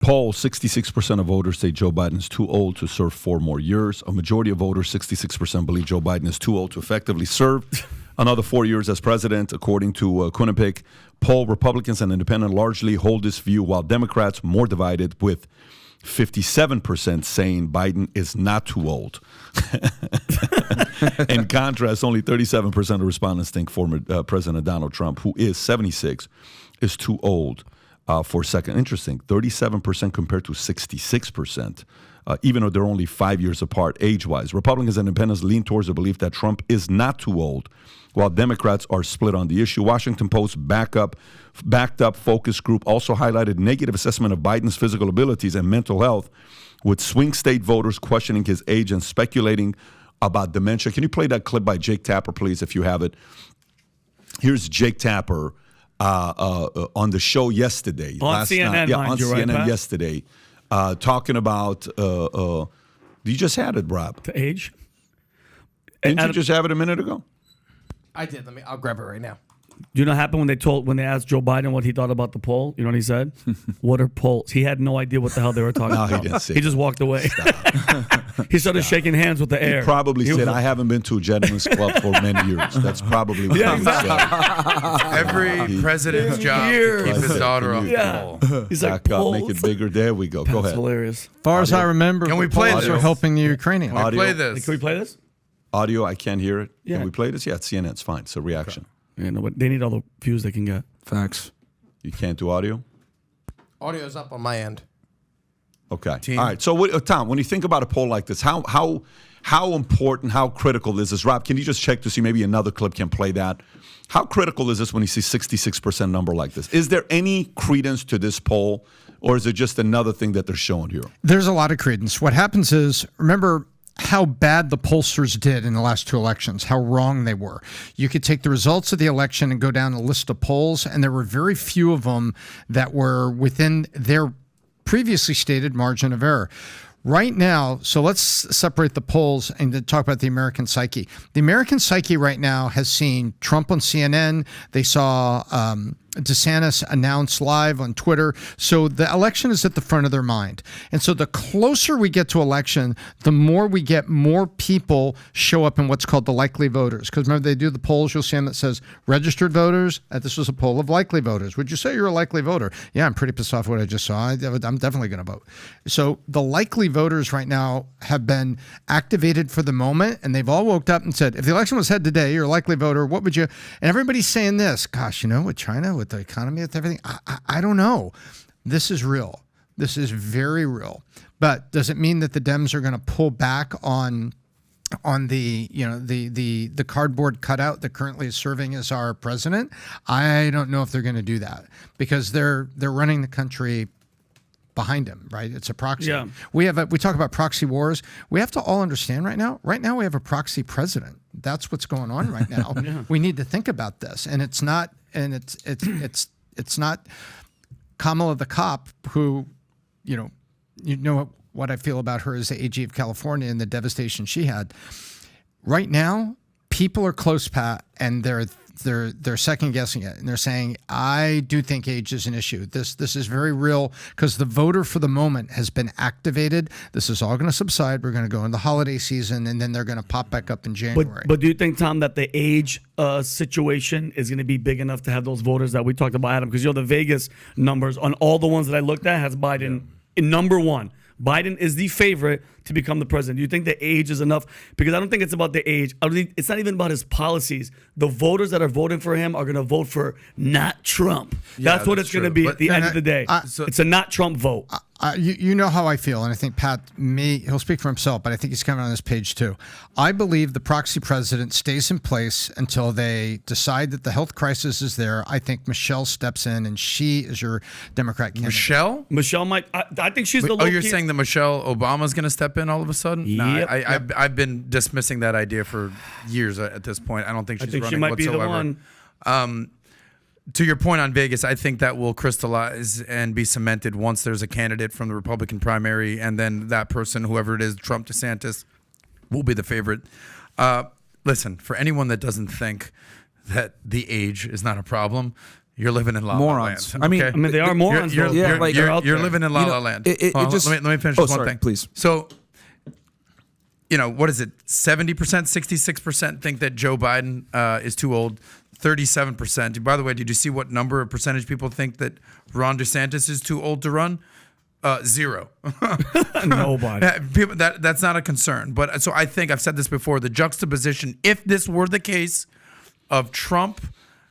Poll, 66% of voters say Joe Biden is too old to serve 4 more years. A majority of voters, 66%, believe Joe Biden is too old to effectively serve another 4 years as president, according to Quinnipiac. Poll, Republicans and independents largely hold this view, while Democrats more divided, with 57% saying Biden is not too old. In contrast, only 37% of respondents think former President Donald Trump, who is 76, is too old for second. Interesting, 37% compared to 66%, even though they're only 5 years apart age-wise. Republicans and independents lean towards the belief that Trump is not too old, while Democrats are split on the issue. Washington Post backed up focus group also highlighted negative assessment of Biden's physical abilities and mental health, with swing state voters questioning his age and speculating about dementia. Can you play that clip by Jake Tapper, please, if you have it? Here's Jake Tapper on the show yesterday. On CNN, CNN yesterday, talking about, you just had it, Rob. The age? Didn't you just have it a minute ago? I did. I'll grab it right now. Do you know what happened when they asked Joe Biden what he thought about the poll? You know what he said? What are polls? He had no idea what the hell they were talking about. He didn't say He just walked away. He started shaking hands with the air. He probably said, I haven't been to a gentleman's club for many years. That's probably what he said. Every president's job to keep his daughter off the poll. He's like, Back up, make it bigger. There we go. Go ahead. That's hilarious. As far as I remember, Can we play polls this? are helping the Ukrainians. Can we play this? Can we play this? Audio, I can't hear it. Yeah. Can we play this? Yeah, it's CNN. It's fine. It's a reaction. Yeah, no, but they need all the views they can get. Facts. You can't do audio? Audio's up on my end. Okay. Team. All right. So, Tom, when you think about a poll like this, how important, how critical is this? Rob, can you just check to see maybe another clip can play that? How critical is this when you see 66% number like this? Is there any credence to this poll, or is it just another thing that they're showing here? There's a lot of credence. What happens is, remember how bad the pollsters did in the last 2 elections, how wrong they were. You could take the results of the election and go down a list of polls, and there were very few of them that were within their previously stated margin of error. Right now, so let's separate the polls and then talk about the American psyche. The American psyche right now has seen Trump on CNN. They saw DeSantis announce live on Twitter. So the election is at the front of their mind. And so the closer we get to election, the more we get more people show up in what's called the likely voters. Because remember, they do the polls, you'll see them that says registered voters. This was a poll of likely voters. Would you say you're a likely voter? Yeah, I'm pretty pissed off what I just saw. I'm definitely going to vote. So the likely voters right now have been activated for the moment, and they've all woke up and said, if the election was held today, you're a likely voter, what would you? And everybody's saying this, gosh, with China, with the economy, with everything, I don't know. This is real. This is very real. But does it mean that the Dems are going to pull back on the the cardboard cutout that currently is serving as our president? I don't know if they're going to do that, because they're running the country behind him, right? It's a proxy. Yeah. We talk about proxy wars. We have to all understand right now we have a proxy president. That's what's going on right now. Yeah. We need to think about this. And it's not not Kamala the cop, who, you know what I feel about her as the AG of California and the devastation she had. Right now, people are close, Pat, and they're second guessing it, and they're saying, I do think age is an issue. This is very real, because the voter for the moment has been activated. This is all going to subside. We're going to go in the holiday season, and then they're going to pop back up in January. But do you think, Tom, that the age situation is going to be big enough to have those voters that we talked about, Adam? Because the Vegas numbers on all the ones that I looked at has Biden in number one. Biden is the favorite to become the president. Do you think the age is enough? Because I don't think it's about the age. I don't think it's not even about his policies. The voters that are voting for him are going to vote for not Trump. That's what it's going to be at the end of the day. It's a not Trump vote. You know how I feel, and I think Pat he'll speak for himself, but I think he's coming on this page too. I believe the proxy president stays in place until they decide that the health crisis is there. I think Michelle steps in, and she is your Democrat candidate. Michelle might. I think she's the. Oh, you're saying that Michelle Obama's going to step in all of a sudden? Yep. No, I've been dismissing that idea for years at this point. I don't think she's running she might whatsoever. Be the one. To your point on Vegas, I think that will crystallize and be cemented once there's a candidate from the Republican primary, and then that person, whoever it is, Trump, DeSantis, will be the favorite. Listen, for anyone that doesn't think that the age is not a problem, You're living in la Morons. la land. I mean, okay? I mean, they are morons. You're, though. yeah, you're, like- you're, They're out you're there. living in la You la know, land. it Hold on, just- let me finish Oh, this one sorry, thing. please. So, what is it? 70%, 66% think that Joe Biden is too old. 37%. By the way, did you see what number of percentage people think that Ron DeSantis is too old to run? 0. Nobody. People, that's not a concern. But so I think I've said this before. The juxtaposition, if this were the case of Trump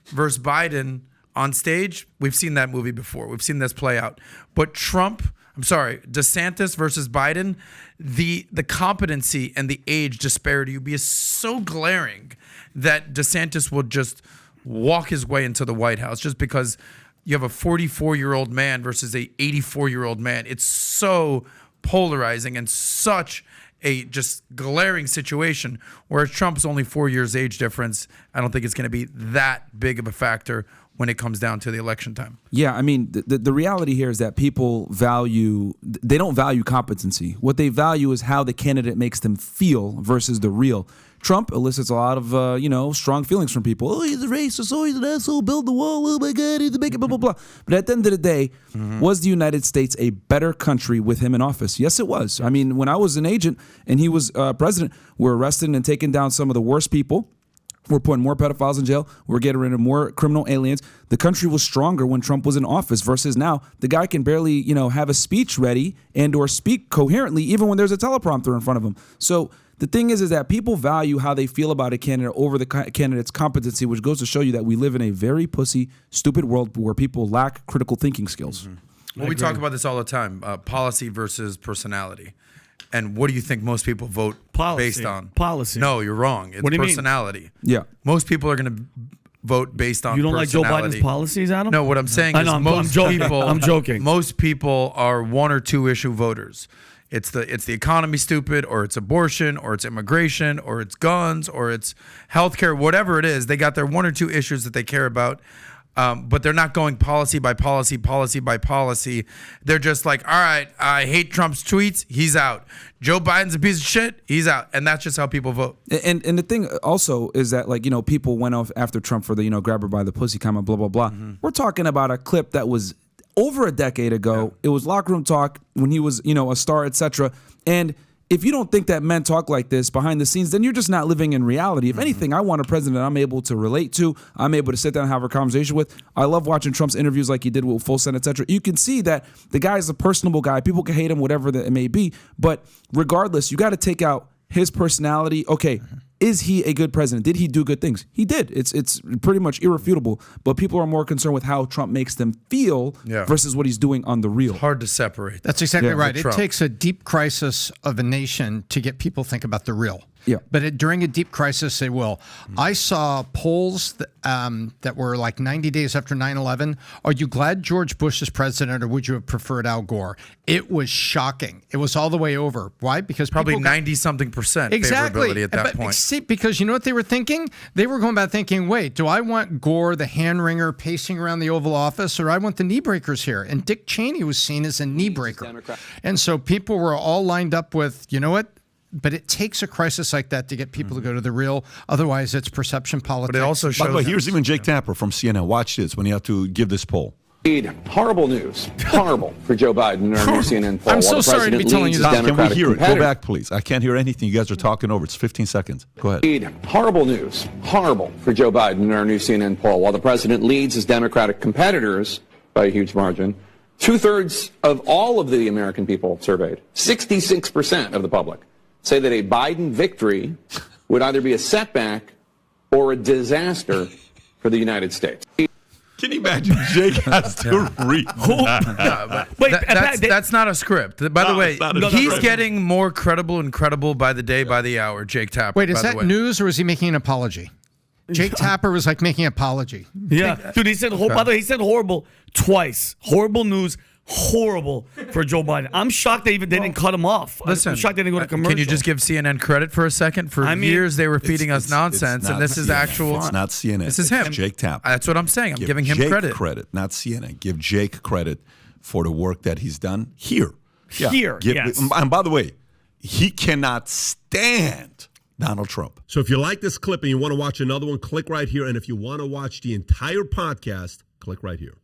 versus Biden on stage, we've seen that movie before. We've seen this play out. But DeSantis versus Biden, the competency and the age disparity would be so glaring that DeSantis will just walk his way into the White House just because you have a 44-year-old man versus a 84-year-old man. It's so polarizing and such a just glaring situation. Whereas Trump's only 4 years age difference, I don't think it's going to be that big of a factor when it comes down to the election time. Yeah, I mean, the reality here is that people they don't value competency. What they value is how the candidate makes them feel versus the real. Trump elicits a lot of, strong feelings from people. Oh, he's a racist. Oh, he's an asshole. Build the wall. Oh, my God, he's a bigot, blah, blah, blah. But at the end of the day, was the United States a better country with him in office? Yes, it was. I mean, when I was an agent and he was president, we're arresting and taking down some of the worst people. We're putting more pedophiles in jail. We're getting rid of more criminal aliens. The country was stronger when Trump was in office versus now. The guy can barely, have a speech ready and or speak coherently even when there's a teleprompter in front of him. So the thing is that people value how they feel about a candidate over the candidate's competency, which goes to show you that we live in a very pussy, stupid world where people lack critical thinking skills. Well, we talk about this all the time, policy versus personality. And what do you think most people vote based on? Policy. No, you're wrong. It's What do you mean? personality. Yeah. Most people are going to vote based on You don't like Joe personality. Biden's policies, Adam? No, what I'm saying I is know, I'm most joking. people I'm joking. Most people are one or two issue voters. It's the economy stupid, or it's abortion, or it's immigration, or it's guns, or it's healthcare, whatever it is. They got their one or two issues that they care about. But they're not going policy by policy by policy. They're just like, all right, I hate Trump's tweets. He's out. Joe Biden's a piece of shit. He's out. And that's just how people vote. And the thing also is that, people went off after Trump for the, grab her by the pussy comment, blah, blah, blah. We're talking about a clip that was over a decade ago. It was locker room talk when he was, a star, etc. And if you don't think that men talk like this behind the scenes, then you're just not living in reality. If anything, I want a president I'm able to relate to. I'm able to sit down and have a conversation with. I love watching Trump's interviews like he did with Folsen, etc. You can see that the guy is a personable guy. People can hate him, whatever that it may be. But regardless, you got to take out his personality. Okay, is he a good president? Did he do good things? He did. It's pretty much irrefutable. But people are more concerned with how Trump makes them feel versus what he's doing on the real. Hard to separate. That's exactly right. with It Trump. takes a deep crisis of a nation to get people to think about the real. Yeah. But during a deep crisis, they will. I saw polls that were like 90 days after 9/11. Are you glad George Bush is president, or would you have preferred Al Gore? It was shocking. It was all the way over. Why? Because Probably people 90-something percent exactly favorability at that But point. See, because you know what they were thinking? They were going about thinking, wait, do I want Gore, the hand wringer, pacing around the Oval Office, or I want the knee breakers here? And Dick Cheney was seen as a knee breaker. And so people were all lined up with, you know what? But it takes a crisis like that to get people to go to the real. Otherwise, it's perception politics. But it also By shows the way, here's even Jake Tapper from CNN. Watch this when he had to give this poll. Indeed, horrible news. Horrible for Joe Biden in our new CNN poll. I'm so While the sorry to be president telling leads you his that. Can we Democratic hear it? Go competitor. back, please. I can't hear anything. You guys are talking over. It's 15 seconds. Go ahead. Indeed, horrible news. Horrible for Joe Biden in our new CNN poll. While the president leads his Democratic competitors by a huge margin, 2/3 of all of the American people surveyed, 66% of the public, say that a Biden victory would either be a setback or a disaster for the United States. Can you imagine Jake has to read that? Wait, that's not a script. By the No, way, it's not a he's script. getting more credible and credible by the day, by the hour. Jake Tapper. Wait, is by the that way. news, or is he making an apology? Jake Tapper was like making an apology. Yeah, dude, he said. By the way, he said horrible twice. Horrible news. Horrible for Joe Biden. I'm shocked they didn't cut him off. Listen, I'm shocked they didn't go to commercial. Can you just give CNN credit for a second? For years, they were feeding us nonsense, not and this is CNN. actual. It's not CNN. This is him. It's Jake Tapper. That's what I'm saying. I'm Give giving him Jake credit. not CNN. Give Jake credit for the work that he's done here. Here, yes. And by the way, he cannot stand Donald Trump. So if you like this clip and you want to watch another one, click right here. And if you want to watch the entire podcast, click click right here.